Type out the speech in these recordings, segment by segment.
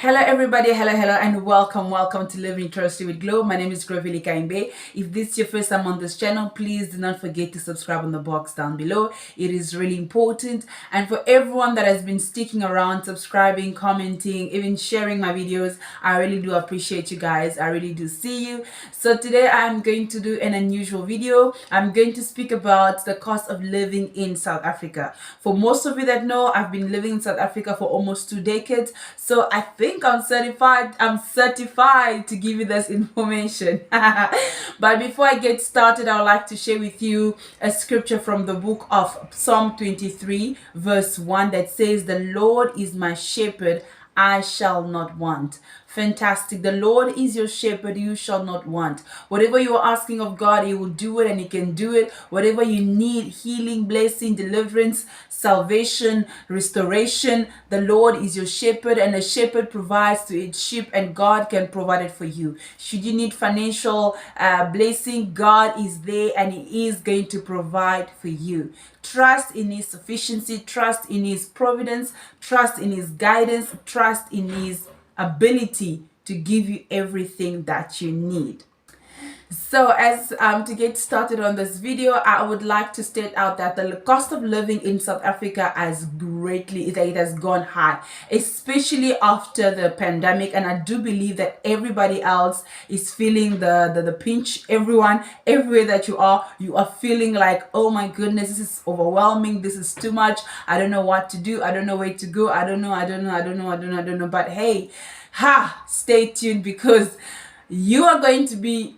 Hello everybody, hello and welcome to Living Trusty with Glow. My name is relocating. If this is your first time on this channel, please do not forget to subscribe on the box down below. It is really important. And for everyone that has been sticking around, subscribing, commenting, even sharing my videos, I really do appreciate you guys. I really do see you. So today I'm going to do an unusual video. I'm going to speak about the cost of living in South Africa. For most of you that know, I've been living in South Africa for almost 2 decades. So I think I'm certified to give you this information. But before I get started, I would like to share with you a scripture from the book of Psalm 23 verse 1 that says, "The Lord is my shepherd, I shall not want." Fantastic. The Lord is your shepherd, you shall not want. Whatever you are asking of God, He will do it and He can do it. Whatever you need, healing, blessing, deliverance, salvation, restoration, the Lord is your shepherd, and a shepherd provides to its sheep, and God can provide it for you. Should you need financial blessing, God is there and He is going to provide for you. Trust in His sufficiency, trust in His providence, trust in His guidance, trust in His ability to give you everything that you need. So as to get started on this video, I would like to state out that the cost of living in South Africa it has gone high, especially after the pandemic. And I do believe that everybody else is feeling the pinch. Everyone, everywhere that you are feeling like, oh my goodness, this is overwhelming. This is too much. I don't know what to do. I don't know where to go. I don't know. But hey, stay tuned, because you are going to be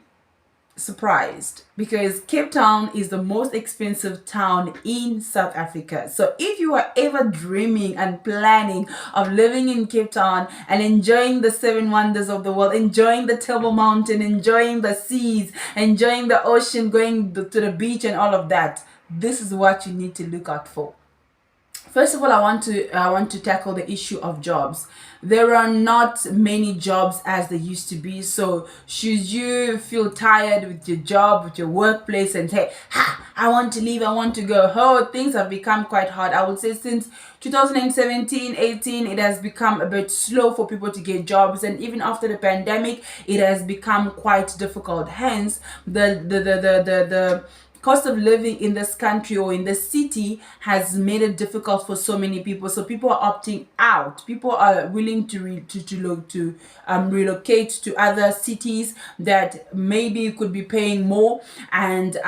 surprised, because Cape Town is the most expensive town in South Africa. So if you are ever dreaming and planning of living in Cape Town and enjoying the seven wonders of the world, enjoying the Table Mountain, enjoying the seas, enjoying the ocean, going to the beach and all of that, this is what you need to look out for. First of all, I want to tackle the issue of jobs. There are not many jobs as there used to be. So should you feel tired with your job, with your workplace, and say, I want to leave, I want to go, things have become quite hard. I would say since 2017-18, it has become a bit slow for people to get jobs, and even after the pandemic, it has become quite difficult. Hence, the cost of living in this country or in the city has made it difficult for so many people. So people are opting out. People are willing to relocate to other cities that maybe could be paying more, and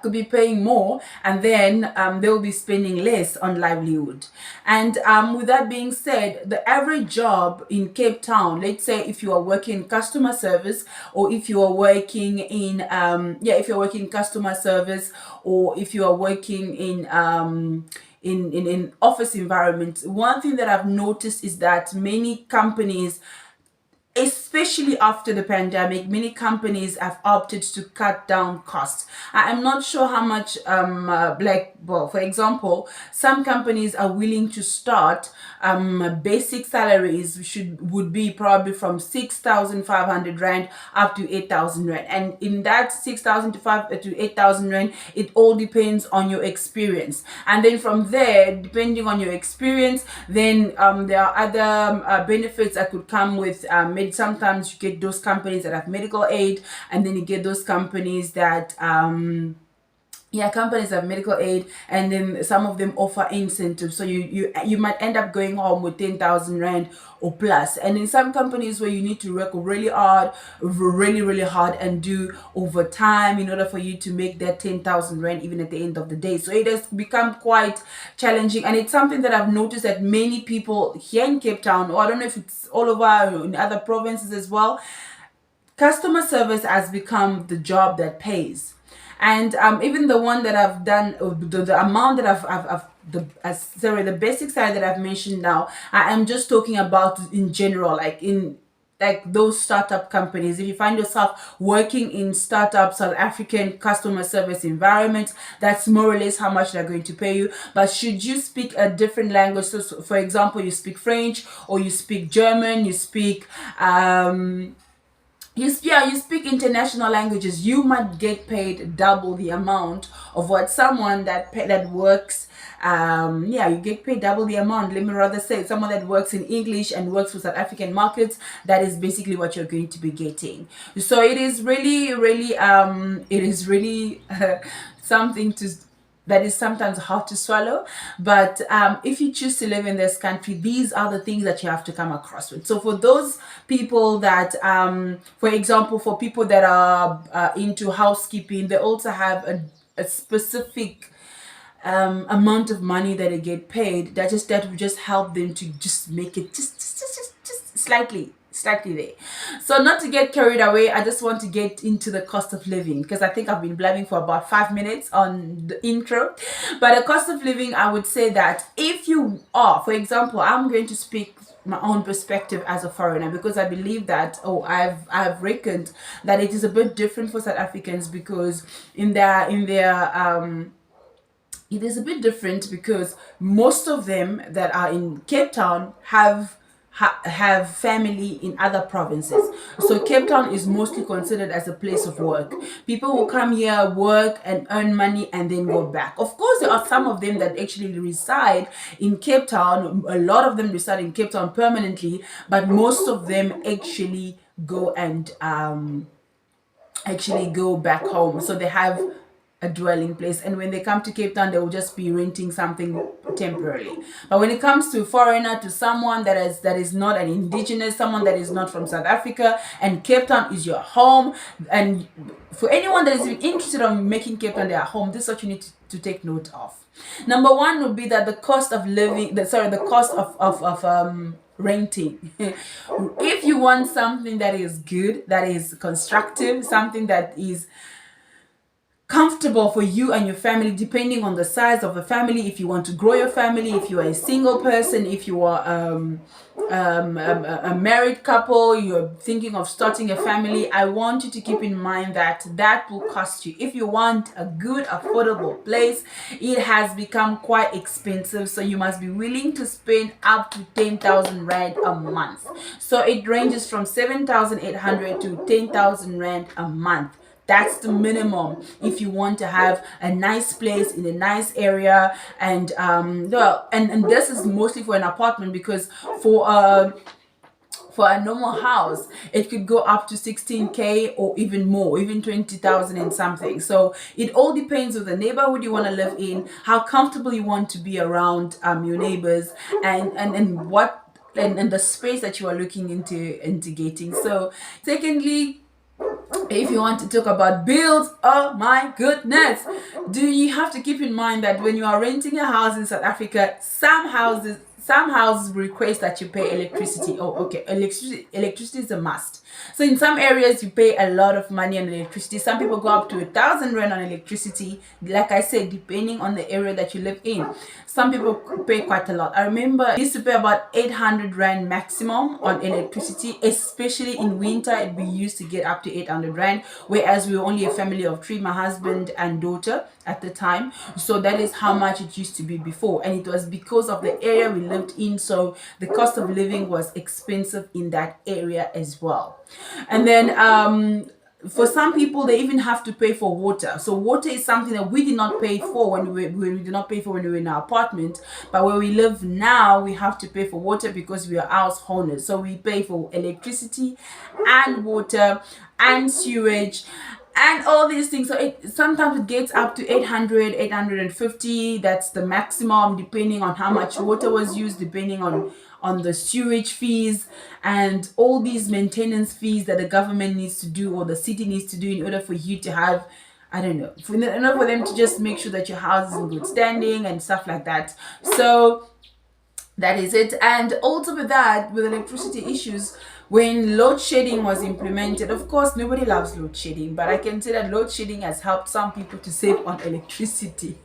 could be paying more, and then they'll be spending less on livelihood. And with that being said, the average job in Cape Town, let's say if you are working in customer service, or if you are working in if you're working in customer service, or if you are working in office environments, one thing that I've noticed is that many companies, especially after the pandemic, many companies have opted to cut down costs. I'm not sure how much, for example, some companies are willing to start basic salaries would be probably from 6,500 rand up to 8,000 rand. And in that 6,000 to 8,000 rand, it all depends on your experience. And then from there, depending on your experience, then there are other benefits that could come with sometimes you get those companies that have medical aid, and then you get those companies that companies have medical aid, and then some of them offer incentives. So you might end up going home with 10,000 rand or plus. And in some companies where you need to work really hard, and do overtime in order for you to make that 10,000 rand even at the end of the day. So it has become quite challenging, and it's something that I've noticed that many people here in Cape Town, or I don't know if it's all over in other provinces as well, customer service has become the job that pays. And even the one that I've done, the amount that the basic salary that I've mentioned now, I am just talking about in general, like those startup companies. If you find yourself working in startup South African customer service environments, that's more or less how much they're going to pay you. But should you speak a different language, so for example, you speak French, or you speak German, you speak you speak international languages, you might get paid double the amount of what someone that works, yeah, you get paid double the amount. Let me rather say someone that works in English and works for South African markets, that is basically what you're going to be getting. So it is really it is really something to that is sometimes hard to swallow. But if you choose to live in this country, these are the things that you have to come across with. So for those people that, for example, for people that are into housekeeping, they also have a specific amount of money that they get paid, that will just help them to just make it just slightly there. So not to get carried away, I just want to get into the cost of living, because I think I've been blabbing for about 5 minutes on the intro. But the cost of living, I would say that if you are, for example, I'm going to speak my own perspective as a foreigner, because I believe that, I've reckoned that it is a bit different for South Africans, because in their it is a bit different, because most of them that are in Cape Town have family in other provinces. So Cape Town is mostly considered as a place of work. People will come here, work and earn money, and then go back. Of course, there are some of them that actually reside in Cape Town. A lot of them reside in Cape Town permanently, but most of them actually go and actually go back home. So they have a dwelling place, and when they come to Cape Town, they will just be renting something temporarily. But when it comes to foreigner, to someone that is not an indigenous, someone that is not from South Africa, and Cape Town is your home, and for anyone that is interested in making Cape Town their home, this is what you need to take note of. Number one would be that the cost of living, the cost of renting. If you want something that is good, that is constructive, something that is comfortable for you and your family, depending on the size of the family, if you want to grow your family, if you are a single person, if you are a married couple, you're thinking of starting a family, I want you to keep in mind that that will cost you. If you want a good affordable place, it has become quite expensive, so you must be willing to spend up to 10,000 rand a month. So it ranges from 7,800 to 10,000 rand a month. That's the minimum if you want to have a nice place in a nice area. And and this is mostly for an apartment, because for a normal house, it could go up to 16K or even more, even 20,000 and something. So it all depends on the neighborhood you want to live in, how comfortable you want to be around your neighbors, and what and the space that you are looking into getting. So secondly, if you want to talk about bills, oh my goodness, do you have to keep in mind that when you are renting a house in South Africa, some houses request that you pay electricity. Oh, okay, electricity is a must. So in some areas you pay a lot of money on electricity. Some people go up to 1,000 rand on electricity, like I said, depending on the area that you live in. Some people pay quite a lot. I remember I used to pay about 800 rand maximum on electricity, especially in winter. We used to get up to 800 rand, whereas we were only a family of 3, my husband and daughter at the time. So that is how much it used to be before, and it was because of the area we lived in. So the cost of living was expensive in that area as well. And then for some people, they even have to pay for water. So water is something that we did not pay for when we did not pay for when we were in our apartment, but where we live now, we have to pay for water because we are house owners. So we pay for electricity and water and sewage and all these things. So sometimes it gets up to 800, 850. That's the maximum, depending on how much water was used, depending on the sewage fees and all these maintenance fees that the government needs to do, or the city needs to do, in order for you to have, I don't know, for them to just make sure that your house is in good standing and stuff like that. So that is it. And also with that, with electricity issues, when load shedding was implemented, of course nobody loves load shedding, but I can say that load shedding has helped some people to save on electricity.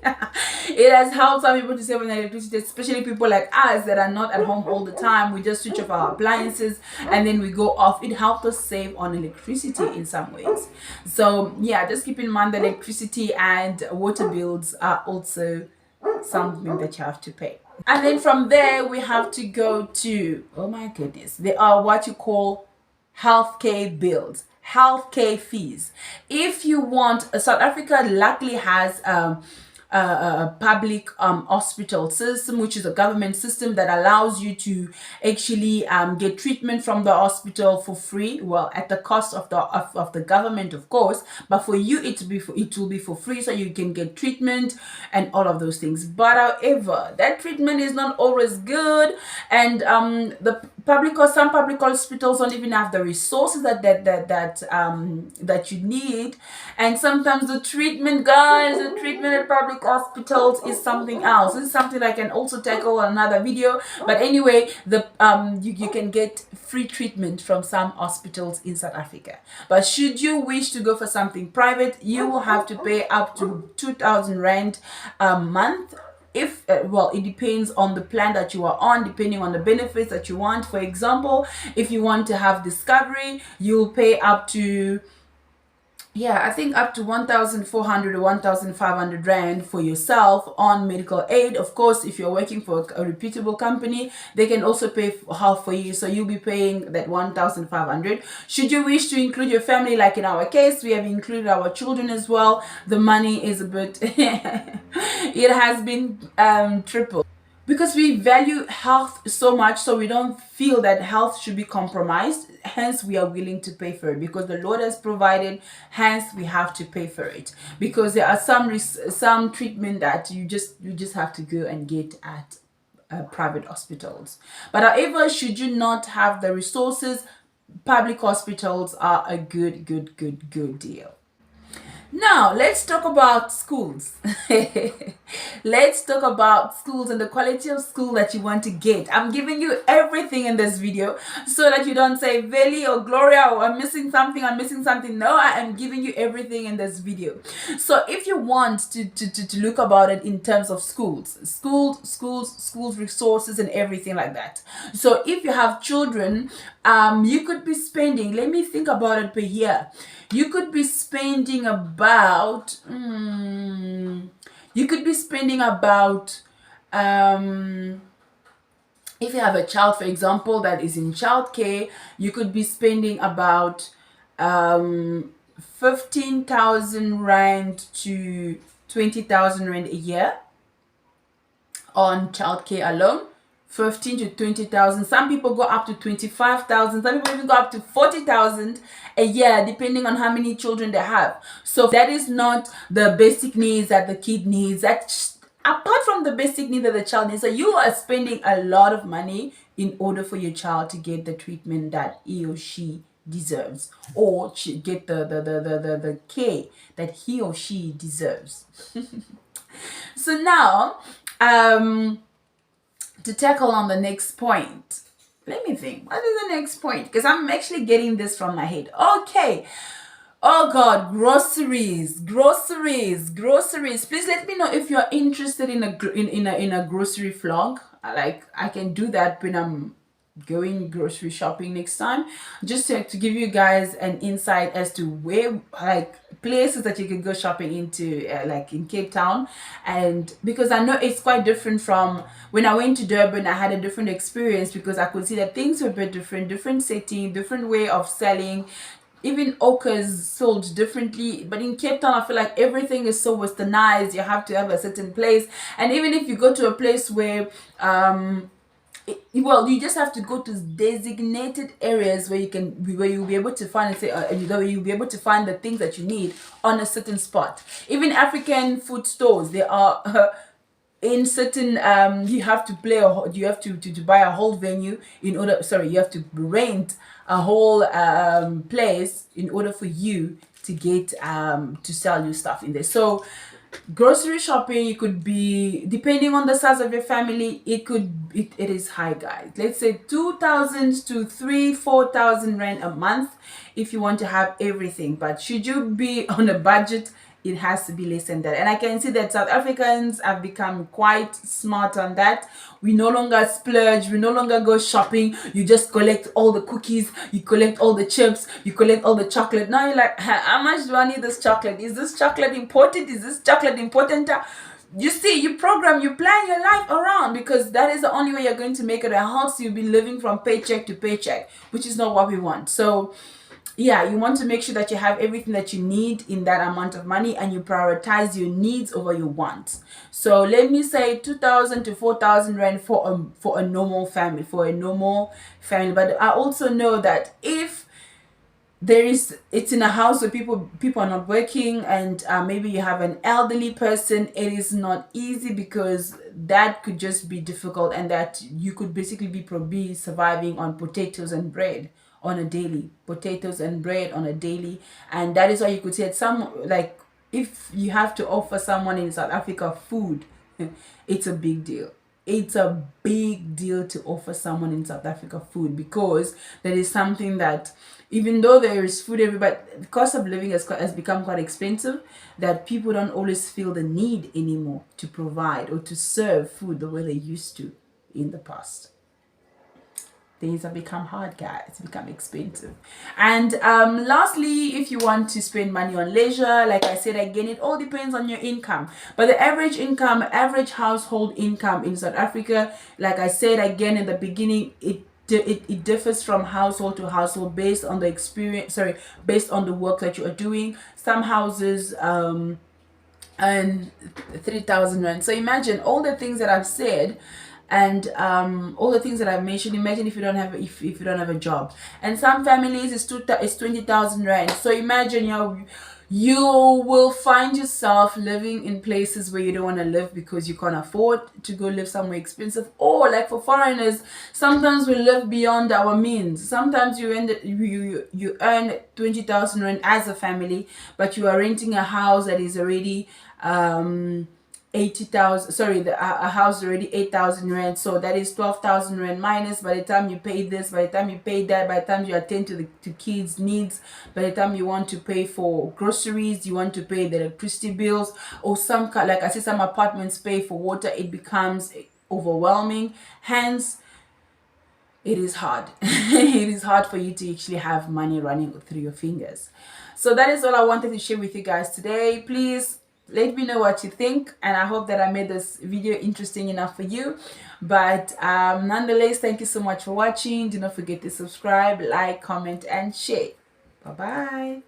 It has helped some people to save on electricity, especially people like us that are not at home all the time. We just switch off our appliances and then we go off. It helped us save on electricity in some ways. So yeah, just keep in mind that electricity and water bills are also something that you have to pay. And then from there, we have to go to, oh my goodness, they are what you call healthcare bills. healthcare fees. If you want, South Africa luckily has a public hospital system, which is a government system that allows you to actually get treatment from the hospital for free, well, at the cost of the government, of course, but for you it will be for free, so you can get treatment and all of those things. But however, that treatment is not always good, and some public hospitals don't even have the resources that you need. And sometimes the treatment, guys, the treatment at public hospitals is something else. This is something I can also tackle on another video. But anyway, you can get free treatment from some hospitals in South Africa. But should you wish to go for something private, you will have to pay up to 2,000 rand a month. If well, it depends on the plan that you are on, depending on the benefits that you want. For example, if you want to have discovery, you'll pay up to, yeah, I think up to 1,400 or 1,500 rand for yourself on medical aid. Of course, if you're working for a reputable company, they can also pay half for you, so you'll be paying that 1,500. Should you wish to include your family, like in our case, we have included our children as well, the money is a bit it has been tripled, because we value health so much, so we don't feel that health should be compromised. Hence we are willing to pay for it, because the Lord has provided, hence we have to pay for it. Because there are some treatment that you just have to go and get at private hospitals. But however, should you not have the resources, public hospitals are a good deal. Now, let's talk about schools. Let's talk about schools and the quality of school that you want to get. I'm giving you everything in this video so that you don't say, Veli or Gloria, or I'm missing something. No, I am giving you everything in this video. So if you want to look about it in terms of schools, resources and everything like that. So if you have children, you could be spending, let me think about it per year. You could be spending about, if you have a child, for example, that is in childcare, you could be spending about 15,000 rand to 20,000 rand a year on childcare alone. 15 to 20,000. Some people go up to 25,000. Some people even go up to 40,000 a year, depending on how many children they have. So that is not the basic needs that the kid needs. That's apart from the basic need that the child needs. So you are spending a lot of money in order for your child to get the treatment that he or she deserves, or get the care that he or she deserves. So now, to tackle on the next point, let me think, what is the next point? Because I'm actually getting this from my head. Okay. Oh God, groceries. Please let me know if you're interested in a grocery vlog. I can do that when I'm going grocery shopping next time, just to give you guys an insight as to where, like, places that you can go shopping into, like in Cape Town. And because I know it's quite different from when I went to Durban, I had a different experience, because I could see that things were a bit different setting, different way of selling. Even ochres sold differently. But in Cape Town, I feel like everything is so westernized. You have to have a certain place. And even if you go to a place where well, you just have to go to designated areas where you'll be able to find, you'll be able to find the things that you need on a certain spot. Even African food stores, they are in certain you have to buy a whole venue in order, you have to rent a whole place in order for you to get to sell your stuff in there. So grocery shopping, you could be, depending on the size of your family, it is high, guys. Let's say 2,000 to 4,000 rand a month if you want to have everything. But should you be on a budget, it has to be less than that. And I can see that South Africans have become quite smart on that. We no longer splurge, we no longer go shopping. You just collect all the cookies, you collect all the chips, you collect all the chocolate. Now you're like, how much do I need this chocolate? Is this chocolate important? Is this chocolate important? You see, you plan your life around, because that is the only way you're going to make it. Else you'll be living from paycheck to paycheck, which is not what we want. So yeah, you want to make sure that you have everything that you need in that amount of money, and you prioritize your needs over your wants. So let me say 2,000 to 4,000 rand for a normal family, but I also know that if it's in a house where people are not working, and maybe you have an elderly person, it is not easy, because that could just be difficult, and that you could basically be surviving on potatoes and bread on a daily, and that is why you could say at some, like, if you have to offer someone in South Africa food, it's a big deal. It's a big deal to offer someone in South Africa food, because that is something that, even though there is food everywhere, the cost of living has become quite expensive, that people don't always feel the need anymore to provide or to serve food the way they used to in the past. Things have become hard, guys. It's become expensive. And lastly, if you want to spend money on leisure, like I said again, it all depends on your income. But the average household income in South Africa, like I said again in the beginning, it differs from household to household based on based on the work that you are doing. Some houses and 3,000 rand. So imagine all the things that I've said, and all the things that I've mentioned. Imagine if you don't have if you don't have a job. And some families it's 20,000 rand. So imagine you will find yourself living in places where you don't want to live, because you can't afford to go live somewhere expensive. Or like for foreigners, sometimes we live beyond our means. Sometimes you earn 20,000 rand as a family, but you are renting a house that is already 80,000, sorry, a house already 8,000 rand. So that is 12,000 rand minus. By the time you pay this, by the time you pay that, by the time you attend to kids' needs, by the time you want to pay for groceries, you want to pay the electricity bills, or like I said, some apartments pay for water, it becomes overwhelming. Hence, it is hard. It is hard for you to actually have money running through your fingers. So that is all I wanted to share with you guys today. Please let me know what you think, and I hope that I made this video interesting enough for you. But nonetheless, thank you so much for watching. Do not forget to subscribe, like, comment, and share. Bye bye.